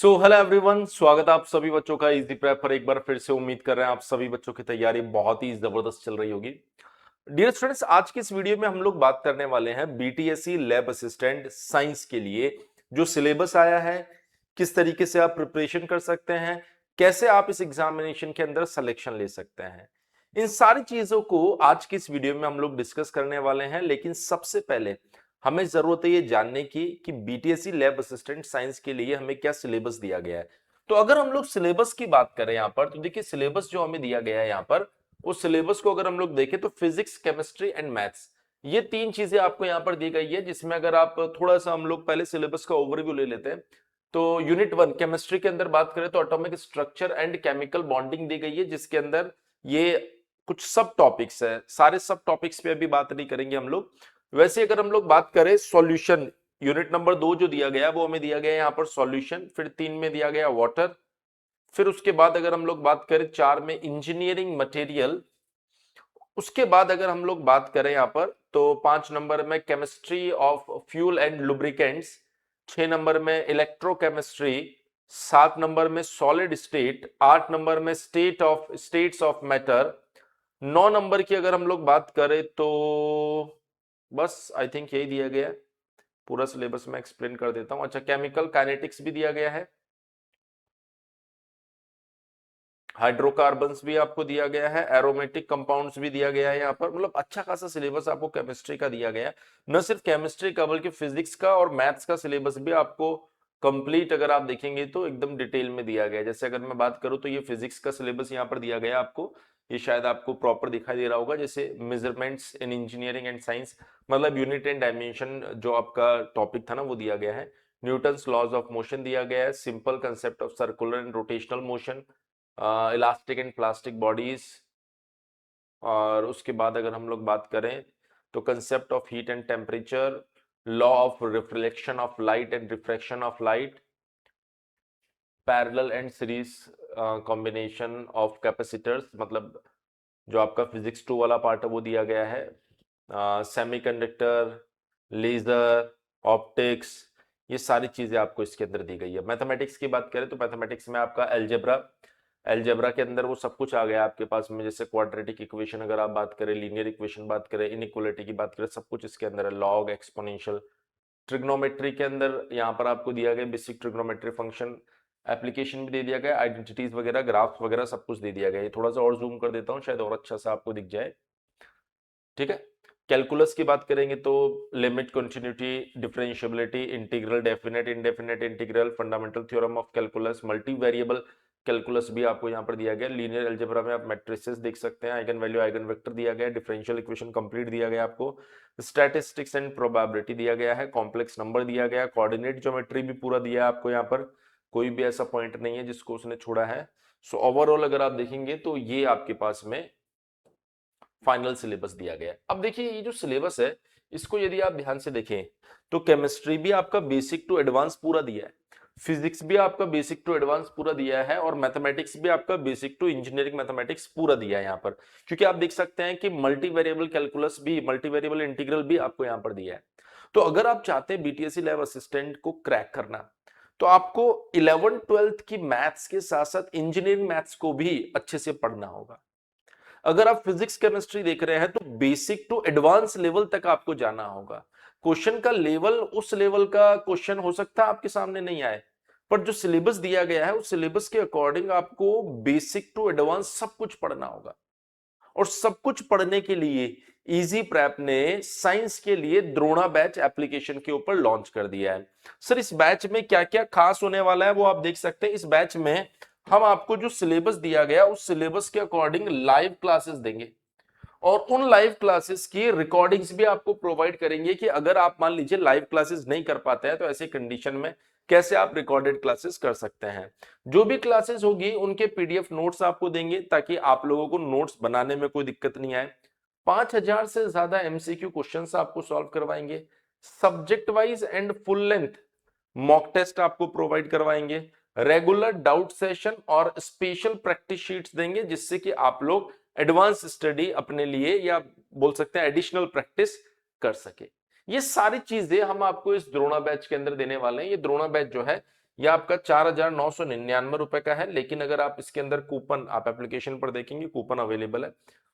Hello everyone, स्वागत है आप सभी बच्चों का इजी प्रेप पर। एक बार फिर से उम्मीद कर रहे हैं आप सभी बच्चों की तैयारी बहुत ही जबरदस्त चल रही होगी। डियर स्टूडेंट्स, आज की इस वीडियो में हम लोग बात करने वाले हैं बीटीएससी लैब असिस्टेंट साइंस के लिए जो सिलेबस आया है, किस तरीके से आप प्रिपरेशन कर सकते हैं, कैसे आप इस एग्जामिनेशन के अंदर सिलेक्शन ले सकते हैं। इन सारी चीजों को आज की इस वीडियो में हम लोग डिस्कस करने वाले हैं। लेकिन सबसे पहले हमें जरूरत है ये जानने की कि बीटीएससी लैब असिस्टेंट साइंस के लिए हमें क्या सिलेबस दिया गया है। तो अगर हम लोग सिलेबस की बात करें यहाँ पर, तो देखिए सिलेबस जो हमें दिया गया है यहाँ पर, उस सिलेबस को अगर हम लोग देखें तो फिजिक्स, केमिस्ट्री एंड मैथ्स, ये तीन चीजें आपको यहाँ पर दी गई है। जिसमें अगर आप थोड़ा सा हम लोग पहले सिलेबस का ओवरव्यू ले लेते हैं तो यूनिट 1 केमिस्ट्री के अंदर बात करें तो atomic structure and chemical bonding दी गई है, जिसके अंदर ये कुछ सब टॉपिक्स है। सारे सब टॉपिक्स पे अभी बात नहीं करेंगे हम लोग। वैसे अगर हम लोग बात करें सॉल्यूशन, यूनिट नंबर 2 जो दिया गया है वो हमें दिया गया है यहाँ पर सॉल्यूशन, फिर 3 में दिया गया वाटर, फिर उसके बाद अगर हम लोग बात करें 4 में इंजीनियरिंग मटेरियल, उसके बाद अगर हम लोग बात करें यहाँ पर तो 5 नंबर में chemistry of fuel and lubricants, 6 number में इलेक्ट्रोकेमिस्ट्री, 7 नंबर में सॉलिड स्टेट, 8 नंबर में स्टेट्स ऑफ मैटर, 9 नंबर की अगर हम लोग बात करें तो बस आई थिंक यही दिया गया है। पूरा सिलेबस में एक्सप्लेन कर देता हूं। अच्छा, केमिकल काइनेटिक्स भी दिया गया है, हाइड्रोकार्बन्स भी आपको दिया गया है, एरोमेटिक कंपाउंड्स भी दिया गया है यहाँ पर। मतलब अच्छा खासा सिलेबस आपको केमिस्ट्री का दिया गया है। न सिर्फ केमिस्ट्री का बल्कि फिजिक्स का और मैथ्स का सिलेबस भी आपको कंप्लीट अगर आप देखेंगे तो एकदम डिटेल में दिया गया है। जैसे अगर मैं बात करूं तो ये फिजिक्स का सिलेबस यहाँ पर दिया गया है आपको, ये शायद आपको प्रॉपर दिखाई दे रहा होगा। जैसे measurements in engineering and science, मतलब यूनिट एंड डायमेंशन जो आपका टॉपिक था ना वो दिया गया है। न्यूटन्स लॉज ऑफ मोशन दिया गया है, simple concept of circular and rotational motion, elastic and plastic bodies, और उसके बाद अगर हम लोग बात करें तो concept of heat and temperature, law of reflection of light and refraction of light, parallel and series combination of capacitors, मतलब जो आपका फिजिक्स 2 वाला पार्ट है वो दिया गया है, सेमीकंडक्टर, लेजर, ऑप्टिक्स, ये सारी चीजें आपको इसके अंदर दी गई है। मैथमेटिक्स की बात करें तो मैथमेटिक्स में आपका एल्जेब्रा के अंदर वो सब कुछ आ गया आपके पास में। जैसे क्वाड्रेटिक इक्वेशन अगर आप बात करें, लीनियर इक्वेशन बात करें, इनइक्वालिटी की बात करें, सब कुछ इसके अंदर है। लॉग, एक्सपोनेंशियल, ट्रिग्नोमेट्री के अंदर यहाँ पर आपको दिया गया बेसिक ट्रिग्नोमेट्री फंक्शन, एप्लीकेशन भी दे दिया गया, आइडेंटिटीज वगैरह, ग्राफ्स वगैरह सब कुछ दे दिया गया है। थोड़ा सा और जूम कर देता हूँ शायद और अच्छा सा आपको दिख जाए, ठीक है। कैलकुलस की बात करेंगे तो limit, continuity, differentiability, integral, definite, indefinite integral, fundamental theorem of calculus, multi variable calculus भी आपको यहाँ पर दिया गया। लीनियर अलजेब्रा में आप मैट्रिसेस देख सकते हैं, आइगन वैल्यू, आइगन वेक्टर दिया गया, डिफरेंशियल इक्वेशन कंप्लीट दिया गया आपको, स्टैटिस्टिक्स एंड प्रोबेबिलिटी दिया गया है, कॉम्प्लेक्स नंबर दिया गया, कोऑर्डिनेट ज्योमेट्री भी पूरा दिया है आपको यहाँ पर, कोई भी ऐसा पॉइंट नहीं है जिसको उसने छोड़ा है। सो ओवरऑल अगर आप देखेंगे तो ये आपके पास में फाइनल सिलेबस दिया गया है। अब देखिए ये जो सिलेबस है इसको यदि आप ध्यान से देखें तो केमिस्ट्री भी आपका बेसिक टू एडवांस पूरा दिया है, फिजिक्स भी आपका बेसिक टू एडवांस पूरा दिया है, और मैथमेटिक्स भी आपका बेसिक टू इंजीनियरिंग मैथमेटिक्स पूरा दिया है यहाँ पर। क्योंकि आप देख सकते हैं कि मल्टी वेरिएबल कैलकुलस भी, मल्टी वेरिएबल इंटीग्रल भी आपको यहाँ पर दिया है। तो अगर आप चाहते हैं बीटीएससी लैब असिस्टेंट को क्रैक करना तो आपको 11th-12th की मैथ्स के साथ साथ इंजीनियरिंग मैथ्स को भी अच्छे से पढ़ना होगा। अगर आप फिजिक्स केमिस्ट्री देख रहे हैं तो बेसिक टू एडवांस लेवल तक आपको जाना होगा। क्वेश्चन का लेवल उस लेवल का क्वेश्चन हो सकता है आपके सामने नहीं आए, पर जो सिलेबस दिया गया है उस सिलेबस के अकॉर्डिंग आपको बेसिक टू एडवांस सब कुछ पढ़ना होगा। और सब कुछ पढ़ने के लिए इजी प्रेप ने साइंस के लिए द्रोणा बैच एप्लीकेशन के ऊपर लॉन्च कर दिया है। सर इस बैच में क्या क्या खास होने वाला है वो आप देख सकते हैं। इस बैच में हम आपको जो सिलेबस दिया गया उस सिलेबस के अकॉर्डिंग लाइव क्लासेस देंगे, और उन लाइव क्लासेस की रिकॉर्डिंग्स भी आपको प्रोवाइड करेंगे कि अगर आप मान लीजिए लाइव क्लासेस नहीं कर पाते हैं तो ऐसे कंडीशन में कैसे आप रिकॉर्डेड क्लासेस कर सकते हैं। जो भी क्लासेस होगी उनके पीडीएफ नोट्स आपको देंगे ताकि आप लोगों को नोट्स बनाने में कोई दिक्कत नहीं आए। 5000 से ज्यादा एमसीक्यू क्वेश्चंस आपको सॉल्व करवाएंगे, subject wise and full length mock test आपको प्रोवाइड करवाएंगे, रेगुलर डाउट सेशन और स्पेशल प्रैक्टिस शीट्स देंगे जिससे कि आप लोग एडवांस स्टडी अपने लिए या बोल सकते हैं एडिशनल प्रैक्टिस कर सके। ये सारी चीजें हम आपको इस द्रोणा बैच के अंदर देने वाले हैं। ये द्रोणा बैच जो है ये आपका 4,999 रुपए का है, लेकिन अगर आप इसके अंदर कूपन, आप एप्लीकेशन पर देखेंगे कूपन अवेलेबल है,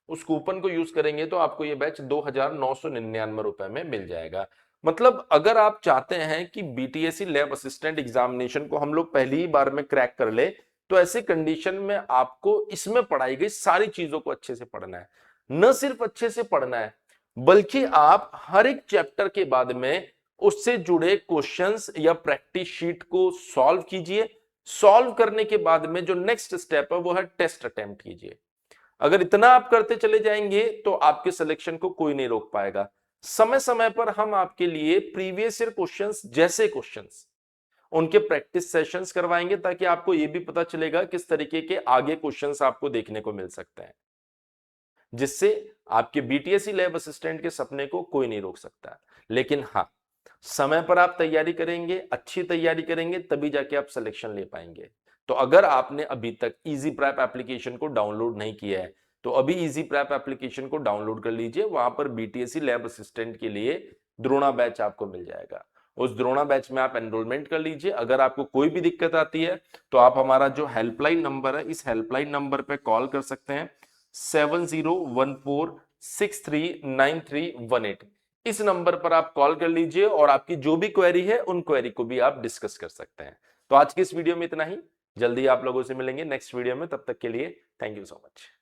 उस कूपन को यूज करेंगे तो आपको ये बैच 2,999 रुपए में मिल जाएगा। मतलब अगर आप चाहते हैं कि बीटीएससी लैब असिस्टेंट एग्जामिनेशन को हम लोग पहली ही बार में क्रैक कर ले, तो ऐसी कंडीशन में आपको इसमें पढ़ाई गई सारी चीजों को अच्छे से पढ़ना है। न सिर्फ अच्छे से पढ़ना है, बल्कि आप हर एक चैप्टर के बाद में उससे जुड़े क्वेश्चंस या प्रैक्टिस शीट को सॉल्व कीजिए। सॉल्व करने के बाद में जो नेक्स्ट स्टेप है वो है टेस्ट अटेम्प्ट कीजिए। अगर इतना आप करते चले जाएंगे तो आपके सिलेक्शन को कोई नहीं रोक पाएगा। समय समय पर हम आपके लिए प्रीवियस ईयर क्वेश्चंस जैसे क्वेश्चंस, उनके प्रैक्टिस सेशंस करवाएंगे, ताकि आपको यह भी पता चलेगा किस तरीके के आगे क्वेश्चंस आपको देखने को मिल सकते हैं, जिससे आपके बीटीएससी लैब असिस्टेंट के सपने को कोई नहीं रोक सकता। लेकिन हाँ, समय पर आप तैयारी करेंगे, अच्छी तैयारी करेंगे, तभी जाके आप सिलेक्शन ले पाएंगे। तो अगर आपने अभी तक इजी प्रेप एप्लीकेशन को डाउनलोड नहीं किया है, तो अभी इजी प्रेप एप्लीकेशन को डाउनलोड कर लीजिए। वहां पर बीटीएससी लैब असिस्टेंट के लिए द्रोणा बैच आपको मिल जाएगा। उस द्रोणा बैच में आप एनरोलमेंट कर लीजिए। अगर आपको कोई भी दिक्कत आती है तो आप हमारा जो हेल्पलाइन नंबर है, इस हेल्पलाइन नंबर पे कॉल कर सकते हैं, 7014639318। इस नंबर पर आप कॉल कर लीजिए और आपकी जो भी क्वेरी है उन क्वेरी को भी आप डिस्कस कर सकते हैं। तो आज की इस वीडियो में इतना ही। जल्दी आप लोगों से मिलेंगे नेक्स्ट वीडियो में, तब तक के लिए थैंक यू सो मच।